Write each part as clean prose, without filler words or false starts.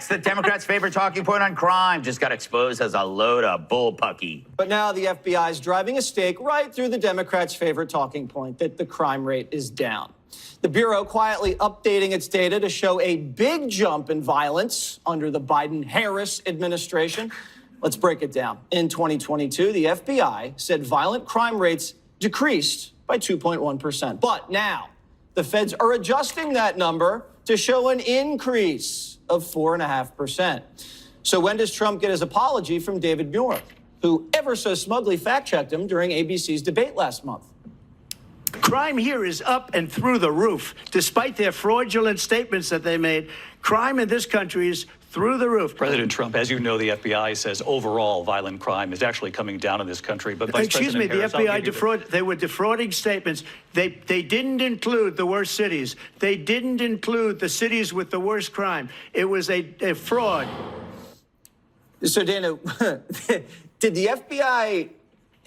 next, the Democrats' favorite talking point on crime just got exposed as a load of bullpucky. But now the FBI is driving a stake right through the Democrats' favorite talking point, that the crime rate is down. The Bureau quietly updating its data to show a big jump in violence under the Biden-Harris administration. Let's break it down. In 2022, the FBI said violent crime rates decreased by 2.1%. But now, the feds are adjusting that number to show an increase of 4.5%. So when does Trump get his apology from David Muir, who ever so smugly fact-checked him during ABC's debate last month? Crime here is up and through the roof. Despite their fraudulent statements that they made, crime in this country is through the roof. President Trump, as you know, the FBI says overall violent crime is actually coming down in this country. But Excuse me, the FBI they were defrauding statements. They didn't include the worst cities. They didn't include the cities with the worst crime. It was a fraud. So, Dana, did the FBI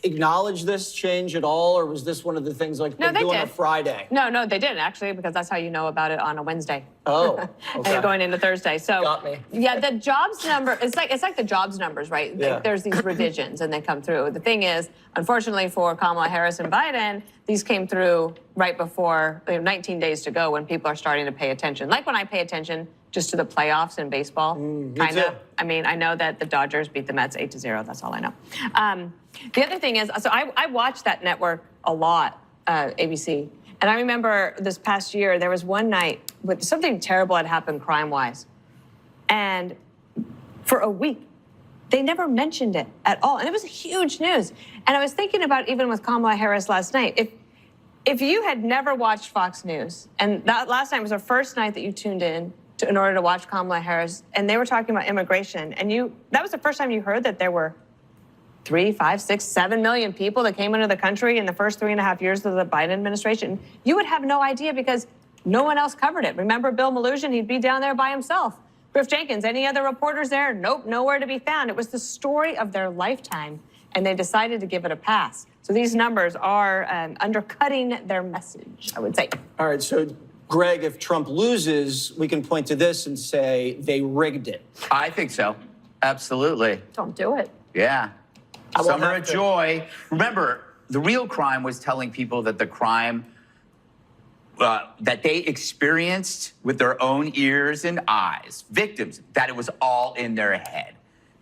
acknowledge this change at all, or was this one of the things like no, they do on did. a Friday? No, they didn't actually, because that's how you know about it on a Wednesday. Oh, okay. And going into Thursday. So got me. Yeah, the jobs number, it's like the jobs numbers, right? Yeah. Like there's these revisions and they come through. The thing is, unfortunately for Kamala Harris and Biden, these came through right before 19 days to go when people are starting to pay attention. Like when I pay attention just to the playoffs in baseball, kind of. I mean, I know that the Dodgers beat the Mets 8-0. That's all I know. The other thing is, so I watched that network a lot, ABC. And I remember this past year, there was one night with something terrible had happened crime-wise. And for a week, they never mentioned it at all. And it was huge news. And I was thinking about even with Kamala Harris last night, if you had never watched Fox News, and that last night was the first night that you tuned in in order to watch Kamala Harris, and they were talking about immigration, and that was the first time you heard that there were 3, 5, 6, 7 million people that came into the country in the first 3.5 years of the Biden administration, you would have no idea because no one else covered it. Remember Bill Maloogian? He'd be down there by himself. Griff Jenkins, any other reporters there? Nope, nowhere to be found. It was the story of their lifetime, and they decided to give it a pass. So these numbers are undercutting their message, I would say. All right, so Greg, if Trump loses, we can point to this and say they rigged it. I think so. Absolutely. Don't do it. Yeah. Summer of joy. Remember, the real crime was telling people that the crime that they experienced with their own ears and eyes, victims, that it was all in their head.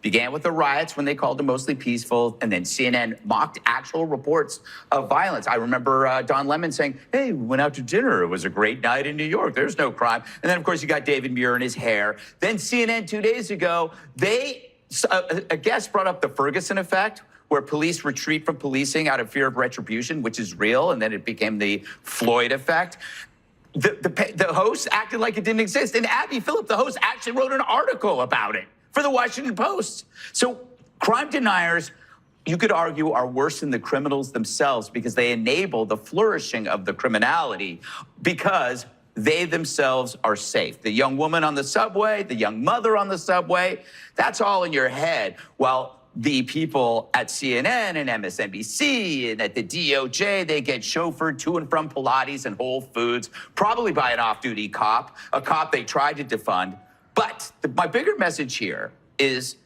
Began with the riots when they called them mostly peaceful, and then CNN mocked actual reports of violence. I remember Don Lemon saying, hey, we went out to dinner. It was a great night in New York. There's no crime. And then, of course, you got David Muir and his hair. Then CNN 2 days ago, a guest brought up the Ferguson effect, where police retreat from policing out of fear of retribution, which is real, and then it became the Floyd effect. The host acted like it didn't exist, and Abby Phillip, the host, actually wrote an article about it for the Washington Post. So crime deniers, you could argue, are worse than the criminals themselves because they enable the flourishing of the criminality because they themselves are safe. The young woman on the subway, the young mother on the subway, that's all in your head. While the people at CNN and MSNBC and at the DOJ, they get chauffeured to and from Pilates and Whole Foods, probably by an off-duty cop, a cop they tried to defund. But my bigger message here is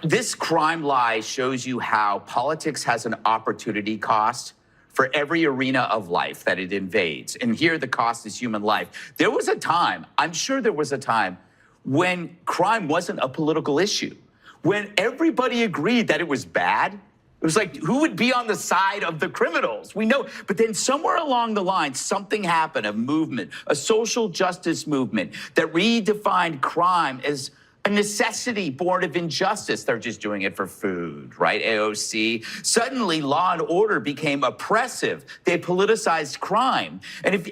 this crime lie shows you how politics has an opportunity cost for every arena of life that it invades. And here the cost is human life. There was a time, I'm sure there was a time, when crime wasn't a political issue, when everybody agreed that it was bad. It was like, who would be on the side of the criminals? We know, but then somewhere along the line, something happened, a movement, a social justice movement that redefined crime as a necessity born of injustice. They're just doing it for food, right? AOC. Suddenly, law and order became oppressive. They politicized crime. And if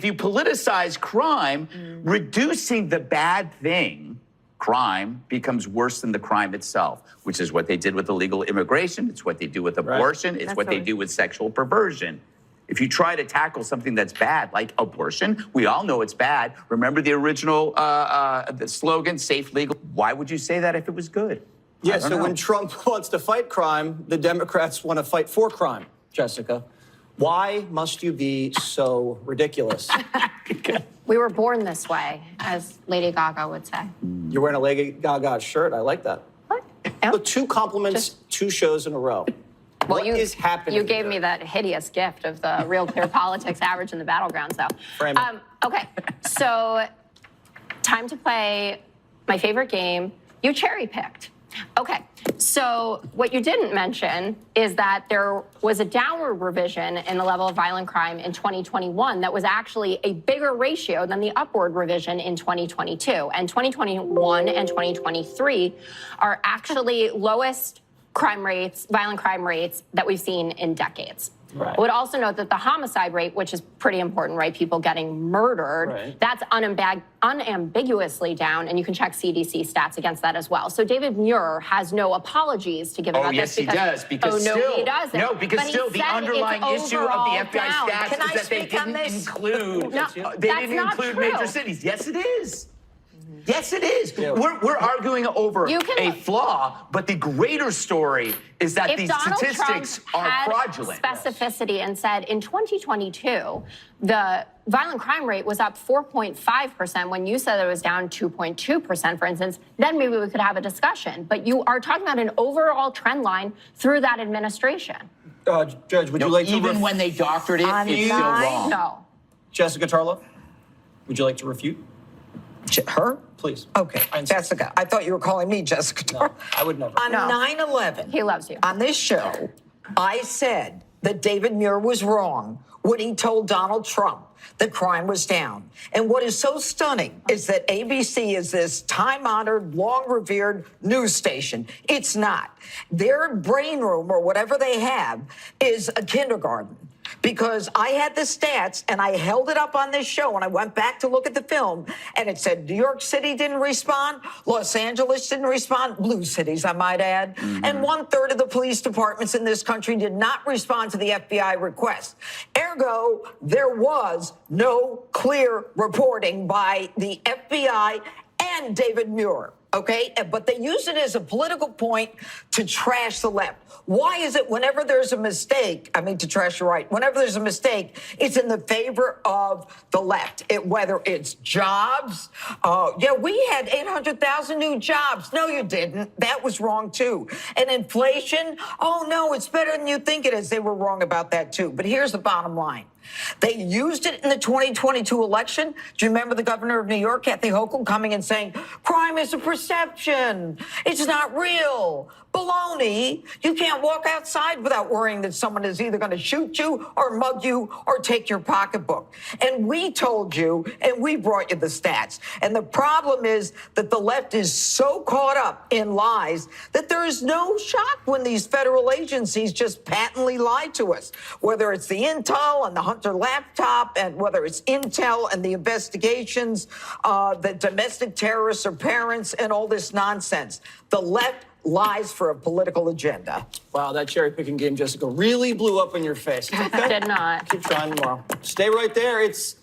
you politicize crime, reducing the bad thing, crime, becomes worse than the crime itself, which is what they did with illegal immigration. It's what they do with abortion. It's what they do with sexual perversion. If you try to tackle something that's bad, like abortion, we all know it's bad. Remember the original the slogan, safe, legal? Why would you say that if it was good? Yeah, so when Trump wants to fight crime, the Democrats want to fight for crime, Jessica. Why must you be so ridiculous? We were born this way, as Lady Gaga would say. You're wearing a Lady Gaga shirt. I like that. What? Look, 2 compliments, 2 shows in a row. What is happening? You gave here? me that hideous gift of the Real Clear Politics average in the battlegrounds, though. Frame it. Okay, so time to play my favorite game. You cherry picked. Okay, so what you didn't mention is that there was a downward revision in the level of violent crime in 2021 that was actually a bigger ratio than the upward revision in 2022. And 2021 and 2023 are actually lowest crime rates, violent crime rates that we've seen in decades. Right. I would also note that the homicide rate, which is pretty important, right? People getting murdered, Right. that's unambiguously down, and you can check CDC stats against that as well. So David Muir has no apologies to give about yes, this. he does. Because no, still, he doesn't. No, because But he still, the said underlying it's issue of the overall FBI down. stats Can I is that they speak on didn't this? include. No, they that's didn't not include true. major cities. Yes, it is. Yes, it is. We're arguing over You can- a flaw, but the greater story is that If these Donald statistics Trump are had fraudulent. specificity and said in 2022 the violent crime rate was up 4.5% when you said it was down 2.2%, for instance, then maybe we could have a discussion. But you are talking about an overall trend line through that administration. Judge, would you like to Even when they doctored it, On it's still nine- wrong. No. Jessica Tarlow, would you like to refute? Her? Please. Okay, Jessica. I thought you were calling me Jessica. No, I would never. On No. 9/11, He loves you. on this show, I said that David Muir was wrong when he told Donald Trump the crime was down. And what is so stunning is that ABC is this time-honored, long-revered news station. It's not. Their brain room, or whatever they have, is a kindergarten. Because I had the stats and I held it up on this show and I went back to look at the film and it said New York City didn't respond, Los Angeles didn't respond, blue cities, I might add, and 1/3 of the police departments in this country did not respond to the FBI request. Ergo, there was no clear reporting by the FBI and David Muir. Okay, but they use it as a political point to trash the left. Why is it whenever there's a mistake, to trash the right, whenever there's a mistake, it's in the favor of the left, whether it's jobs. We had 800,000 new jobs. No, you didn't. That was wrong, too. And inflation, oh, no, it's better than you think it is. They were wrong about that, too. But here's the bottom line. They used it in the 2022 election. Do you remember the governor of New York, Kathy Hochul, coming and saying, crime is a perception. It's not real. Baloney. You can't walk outside without worrying that someone is either going to shoot you or mug you or take your pocketbook. And we told you, and we brought you the stats. And the problem is that the left is so caught up in lies that there is no shock when these federal agencies just patently lie to us, whether it's the Intel and the Hunter laptop, and whether it's Intel and the investigations, that domestic terrorists are parents and all this nonsense. The left lies for a political agenda. Wow, that cherry picking game, Jessica, really blew up in your face. It's okay. Did not. Keep trying tomorrow. Stay right there. It's